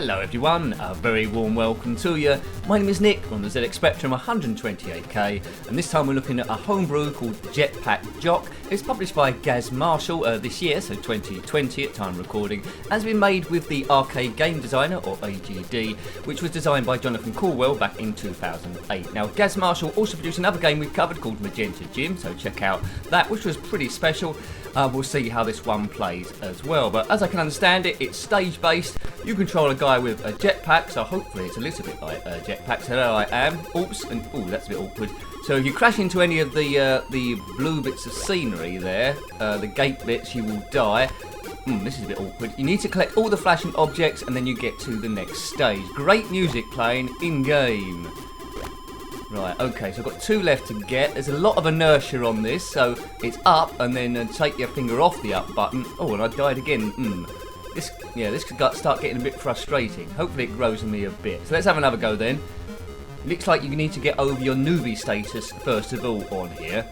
Hello everyone, a very warm welcome to you. My name is Nick on the zxspectrum 128K, and this time we're looking at a homebrew called Jetpack Jock. It's published by Gaz Marshall this year, so 2020 at time recording, and has been made with the Arcade Game Designer, or AGD, which was designed by Jonathan Cauldwell back in 2008. Now, Gaz Marshall also produced another game we've covered called Magenta Gym, so check out that, which was pretty special. We'll see how this one plays as well, but as I can understand it, it's stage based. You control a guy with a jetpack, so hopefully it's a little bit like a jetpack. So there I am. Oops, and ooh, that's a bit awkward. So if you crash into any of the blue bits of scenery there, the gate bits, you will die. This is a bit awkward. You need to collect all the flashing objects and then you get to the next stage. Great music playing in game. Right, okay, so I've got two left to get. There's a lot of inertia on this, so it's up and then take your finger off the up button. Oh, and I died again. This could start getting a bit frustrating. Hopefully it grows on me a bit. So let's have another go then. Looks like you need to get over your newbie status first of all on here.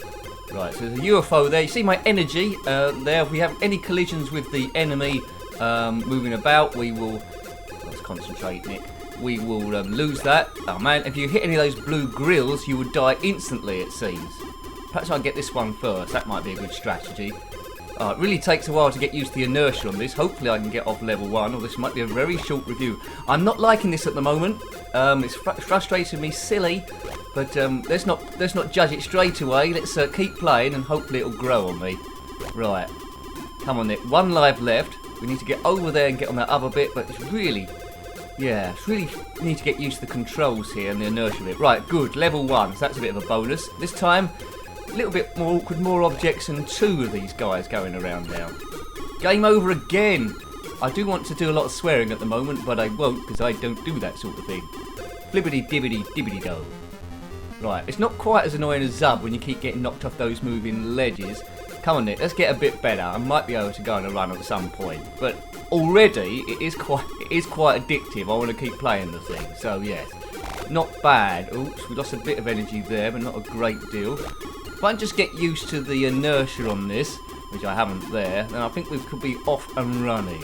Right, so there's a UFO there. You see my energy there. If we have any collisions with the enemy moving about, we will... Let's concentrate, Nick. We will lose that. Oh man, if you hit any of those blue grills, you would die instantly, it seems. Perhaps I'll get this one first. That might be a good strategy. It really takes a while to get used to the inertia on this. Hopefully I can get off level 1, or this might be a very short review. I'm not liking this at the moment. It's frustrating me silly, but let's not judge it straight away. Let's keep playing and hopefully it'll grow on me. Right. Come on, Nick. One life left. We need to get over there and get on that other bit, but it's really... Yeah, really need to get used to the controls here and the inertia bit. Right, good. Level 1, so that's a bit of a bonus. This time... a little bit more awkward, more objects and two of these guys going around now. Game over again. I do want to do a lot of swearing at the moment, but I won't because I don't do that sort of thing. Flibbity dibbity dibbity do. Right, it's not quite as annoying as Zub when you keep getting knocked off those moving ledges. Come on, Nick, let's get a bit better. I might be able to go on a run at some point, but already it is quite addictive. I want to keep playing the thing, so yes. Not bad. Oops, we lost a bit of energy there, but not a great deal. If I can just get used to the inertia on this, which I haven't there, then I think we could be off and running.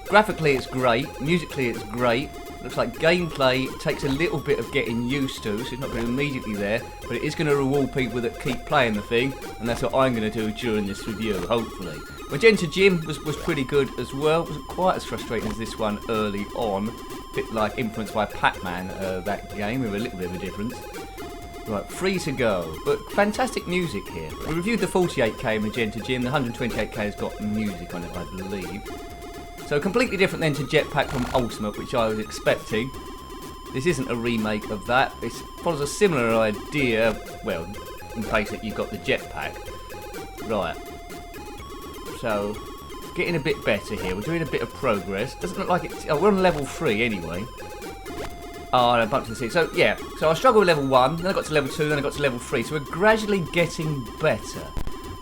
Graphically it's great, musically it's great. Looks like gameplay takes a little bit of getting used to, so it's not going to be immediately there, but it is going to reward people that keep playing the thing, and that's what I'm going to do during this review, hopefully. Magenta Gym was pretty good as well. It wasn't quite as frustrating as this one early on. A bit like influenced by Pac-Man, that game, with a little bit of a difference. Right, free to go, but fantastic music here. We reviewed the 48K Magenta Gym, the 128K has got music on it, I believe. So completely different then to Jetpack from Ultimate, which I was expecting. This isn't a remake of that. It follows a similar idea, well, in case that you've got the jetpack. Right. So, getting a bit better here. We're doing a bit of progress. Doesn't look like it's... Oh, we're on level 3 anyway. Oh, and a bunch of the seats. So, yeah. So I struggled with level 1, then I got to level 2, then I got to level 3. So we're gradually getting better.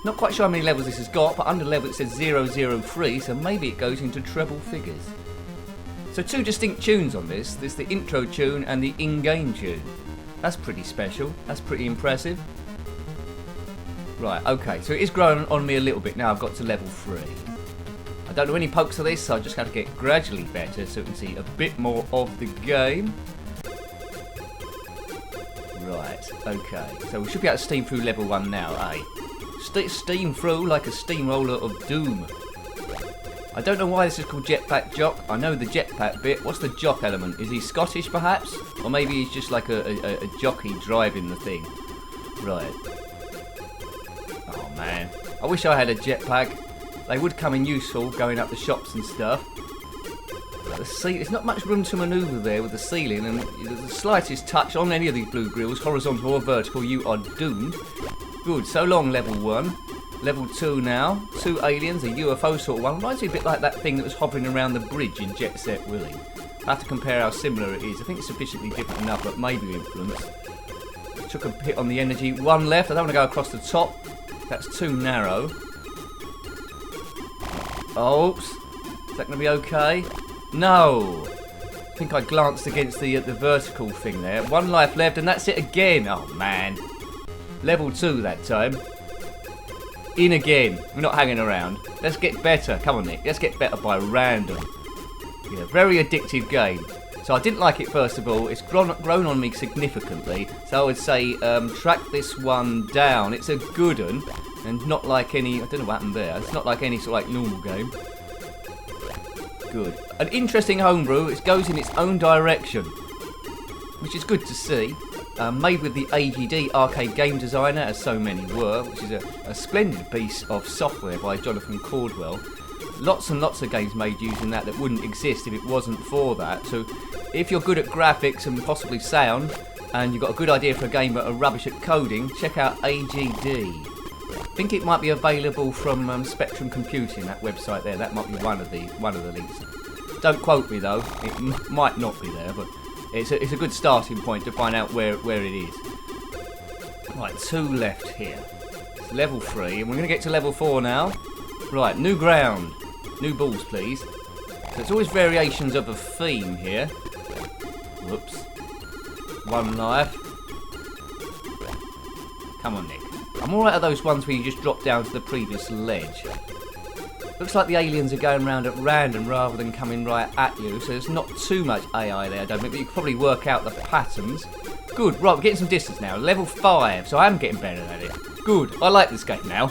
Not quite sure how many levels this has got, but under level it says 003, so maybe it goes into treble figures. So two distinct tunes on this. There's the intro tune and the in-game tune. That's pretty special. That's pretty impressive. Right, okay. So it is growing on me a little bit now. I've got to level 3. I don't know any pokes of this, so I just have to get gradually better so we can see a bit more of the game. Right, okay. So we should be able to steam through level 1 now, eh? Steam through like a steamroller of doom. I don't know why this is called Jetpack Jock. I know the jetpack bit. What's the jock element? Is he Scottish perhaps? Or maybe he's just like a jockey driving the thing. Right. Oh man. I wish I had a jetpack. They would come in useful going up the shops and stuff. There's not much room to manoeuvre there with the ceiling, and the slightest touch on any of these blue grills, horizontal or vertical, you are doomed. Good, so long level 1. Level 2 now. 2 aliens, a UFO sort of one. Reminds me a bit like that thing that was hovering around the bridge in Jet Set Willy. I have to compare how similar it is. I think it's sufficiently different enough, but maybe influenced. Took a hit on the energy. 1 left. I don't want to go across the top. That's too narrow. Oops. Is that going to be okay? No. I think I glanced against the vertical thing there. 1 life left, and that's it again. Oh, man. Level 2 that time. In again. We're not hanging around. Let's get better. Come on, Nick. Let's get better by random. Yeah, very addictive game. So I didn't like it first of all. It's grown on me significantly. So I would say track this one down. It's a good one, and not like any. I don't know what happened there. It's not like any sort of like normal game. Good. An interesting homebrew. It goes in its own direction, which is good to see. Made with the AGD arcade game designer, as so many were, which is a splendid piece of software by Jonathan Cauldwell. Lots and lots of games made using that wouldn't exist if it wasn't for that. So if you're good at graphics and possibly sound, and you've got a good idea for a game but are rubbish at coding, check out AGD. I think it might be available from Spectrum Computing, that website there. That might be one of the links. Don't quote me though. It might not be there, but it's a good starting point to find out where it is. Right, 2 left here. It's level 3, and we're going to get to level 4 now. Right, new ground. New balls, please. So it's always variations of a theme here. Whoops. 1 life. Come on, Nick. I'm alright at those ones where you just drop down to the previous ledge. Looks like the aliens are going around at random rather than coming right at you, so there's not too much AI there, I don't think, but you can probably work out the patterns. Good, right, we're getting some distance now. Level 5, so I am getting better at it. Good, I like this game now.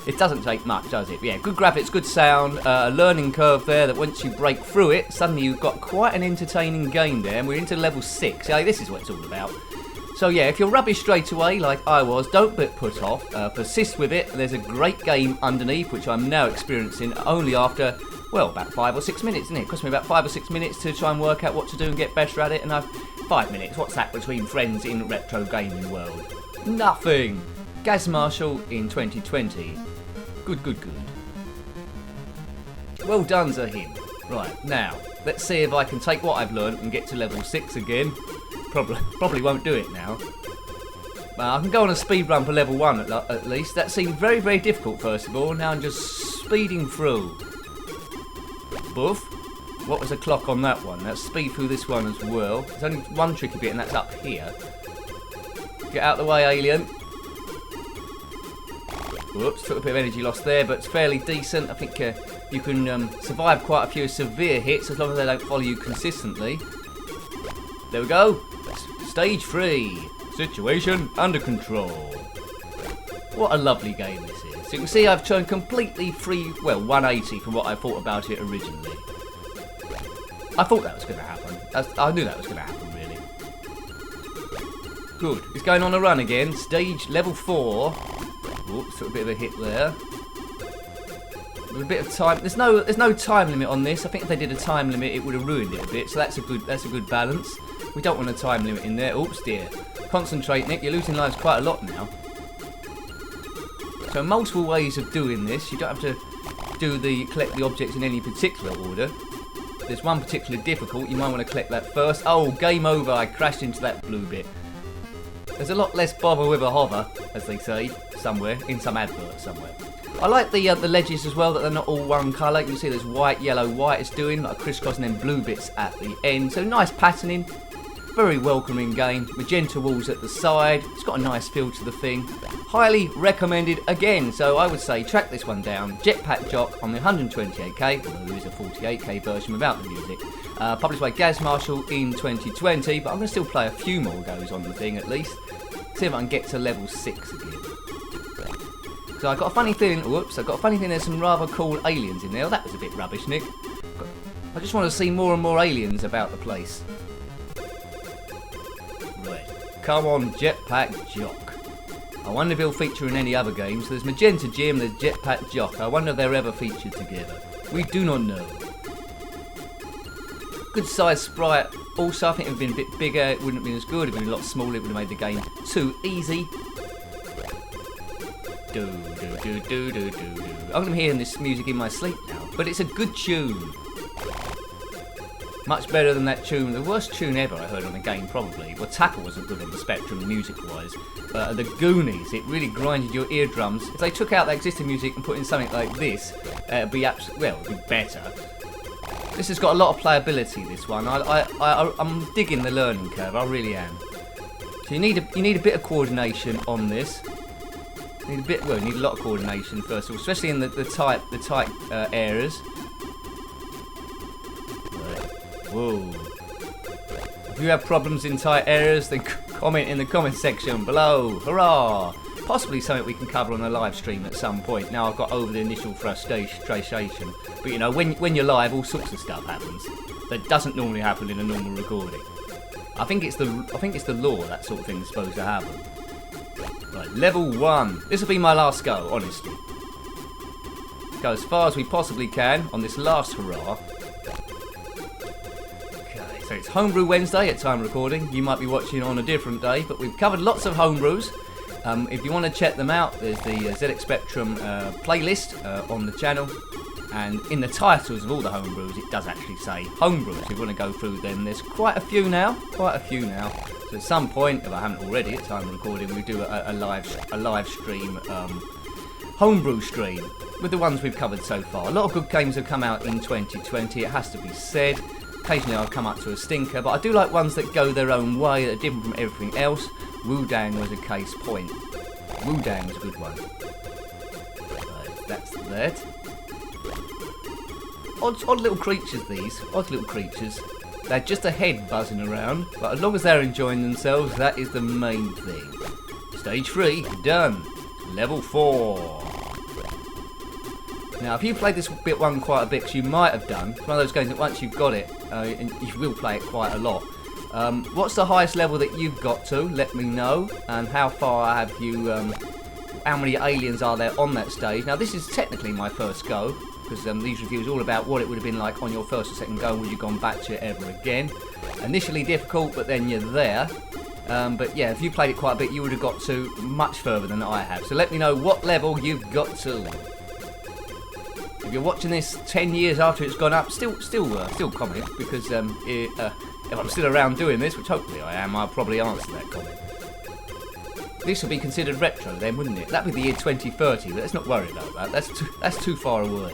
It doesn't take much, does it? Yeah, good graphics, good sound, a learning curve there that once you break through it, suddenly you've got quite an entertaining game there, and we're into level 6. Yeah, this is what it's all about. So yeah, if you're rubbish straight away, like I was, don't get put off. Persist with it. There's a great game underneath, which I'm now experiencing only after, well, about 5 or 6 minutes, isn't it? It cost me about 5 or 6 minutes to try and work out what to do and get better at it, and I've 5 minutes. What's that between friends in retro gaming world? Nothing. Gaz Marshall in 2020. Good, good, good. Well done to him. Right, now, let's see if I can take what I've learned and get to level 6 again. Probably won't do it now. I can go on a speed run for level 1 at least. That seemed very, very difficult first of all. Now I'm just speeding through. Boof. What was the clock on that one? Let's speed through this one as well. There's only one tricky bit, and that's up here. Get out of the way, alien. Whoops, took a bit of energy loss there, but it's fairly decent. I think you can survive quite a few severe hits as long as they don't follow you consistently. There we go. Stage 3. Situation under control. What a lovely game this is. So you can see I've turned completely 180 from what I thought about it originally. I thought that was going to happen. I knew that was going to happen, really. Good. It's going on a run again. Stage level 4. Oops, took a bit of a hit there. With a bit of time. There's no time limit on this. I think if they did a time limit, it would have ruined it a bit. So that's a good balance. We don't want a time limit in there. Oops, dear. Concentrate, Nick. You're losing lives quite a lot now. So multiple ways of doing this. You don't have to collect the objects in any particular order. There's one particularly difficult. You might want to collect that first. Oh, game over. I crashed into that blue bit. There's a lot less bother with a hover, as they say, somewhere, in some advert somewhere. I like the ledges as well, that they're not all one colour. You can see there's white, yellow, white it's doing, like crisscross, and then blue bits at the end. So nice patterning, very welcoming game. Magenta walls at the side, it's got a nice feel to the thing. Highly recommended again, so I would say track this one down. Jetpack Jock on the 128k, although there is a 48k version without the music. Published by Gaz Marshall in 2020, but I'm going to still play a few more goes on the thing at least. See if I can get to level 6 again. So I've got a funny feeling, there's some rather cool aliens in there. Oh, that was a bit rubbish, Nick. I just want to see more and more aliens about the place. Right, come on, Jetpack Jock. I wonder if he'll feature in any other games. There's Magenta Jim, there's Jetpack Jock. I wonder if they're ever featured together. We do not know. Good size sprite. Also, I think it would have been a bit bigger. It wouldn't have been as good. It would have been a lot smaller. It would have made the game too easy. I'm going to be hearing this music in my sleep now, but it's a good tune. Much better than that tune, the worst tune ever I heard on the game probably. Well, Tackle wasn't good on the Spectrum music-wise, but the Goonies, it really grinded your eardrums. If they took out the existing music and put in something like this, it'd be it'd be better. This has got a lot of playability, this one. I'm digging the learning curve, I really am. So you need a bit of coordination on this. You need a lot of coordination first of all, especially in the tight areas. Whoa. If you have problems in tight areas, then comment in the comment section below. Hurrah! Possibly something we can cover on a live stream at some point. Now I've got over the initial frustration. But you know, when you're live, all sorts of stuff happens that doesn't normally happen in a normal recording. I think it's the law that sort of thing is supposed to happen. Right, level 1. This will be my last go, honestly. Go as far as we possibly can on this last hurrah. Okay, so it's Homebrew Wednesday at time recording. You might be watching on a different day, but we've covered lots of homebrews. If you want to check them out, there's the zxspectrum playlist on the channel. And in the titles of all the homebrews, it does actually say homebrews. If you want to go through them, there's quite a few now. So at some point, if I haven't already at time of recording, we do a live stream homebrew stream with the ones we've covered so far. A lot of good games have come out in 2020. It has to be said. Occasionally, I'll come up to a stinker, but I do like ones that go their own way, that are different from everything else. Wudang was a case point. Wudang was a good one. That's that. Odd little creatures, these. Odd little creatures. They're just a head buzzing around, but as long as they're enjoying themselves, that is the main thing. Stage 3, done. Level 4. Now, if you played this bit one quite a bit, because you might have done, it's one of those games that once you've got it, and you will play it quite a lot. What's the highest level that you've got to? Let me know. And how far have you, how many aliens are there on that stage? Now, this is technically my first go, because these reviews are all about what it would have been like on your first or second go, and would you gone back to it ever again. Initially difficult, but then you're there. But yeah, if you played it quite a bit, you would have got to much further than I have. So let me know what level you've got to. If you're watching this 10 years after it's gone up, still comment, because if I'm still around doing this, which hopefully I am, I'll probably answer that comment. This would be considered retro then, wouldn't it? That'd be the year 2030, but let's not worry about that. That's too far away.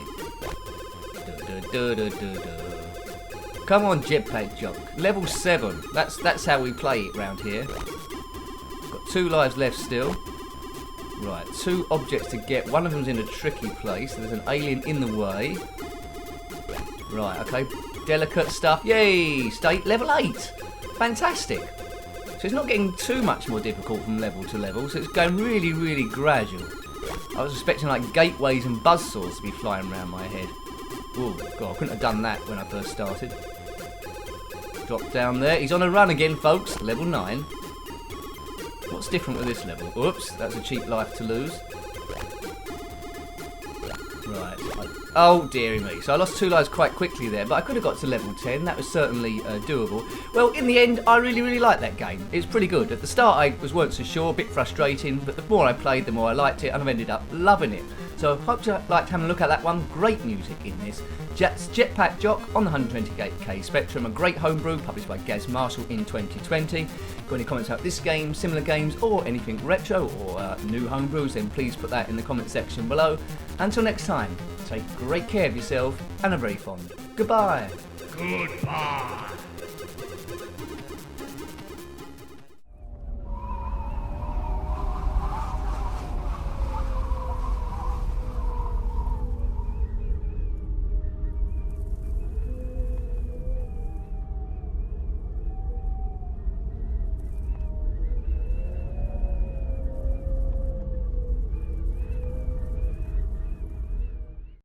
Come on, Jetpack Jock. Level 7. That's how we play it round here. Got 2 lives left still. Right, 2 objects to get. One of them's in a tricky place. There's an alien in the way. Right, okay. Delicate stuff. Yay! State level 8. Fantastic. So it's not getting too much more difficult from level to level, so it's going really, really gradual. I was expecting like gateways and buzzsaws to be flying around my head. Oh, God, I couldn't have done that when I first started. Drop down there. He's on a run again, folks. Level 9. What's different with this level? Oops, that's a cheap life to lose. Right. Oh, dearie me. So I lost 2 lives quite quickly there, but I could have got to level 10. That was certainly doable. Well, in the end, I really, really liked that game. It was pretty good. At the start, I weren't so sure, a bit frustrating, but the more I played, the more I liked it, and I've ended up loving it. So I hope you liked having a look at that one. Great music in this. Jetpack Jock on the 128K Spectrum, a great homebrew published by Gaz Marshall in 2020. Got any comments about this game, similar games, or anything retro or new homebrews, then please put that in the comment section below. Until next time, take great care of yourself and are very fond. Goodbye. Goodbye.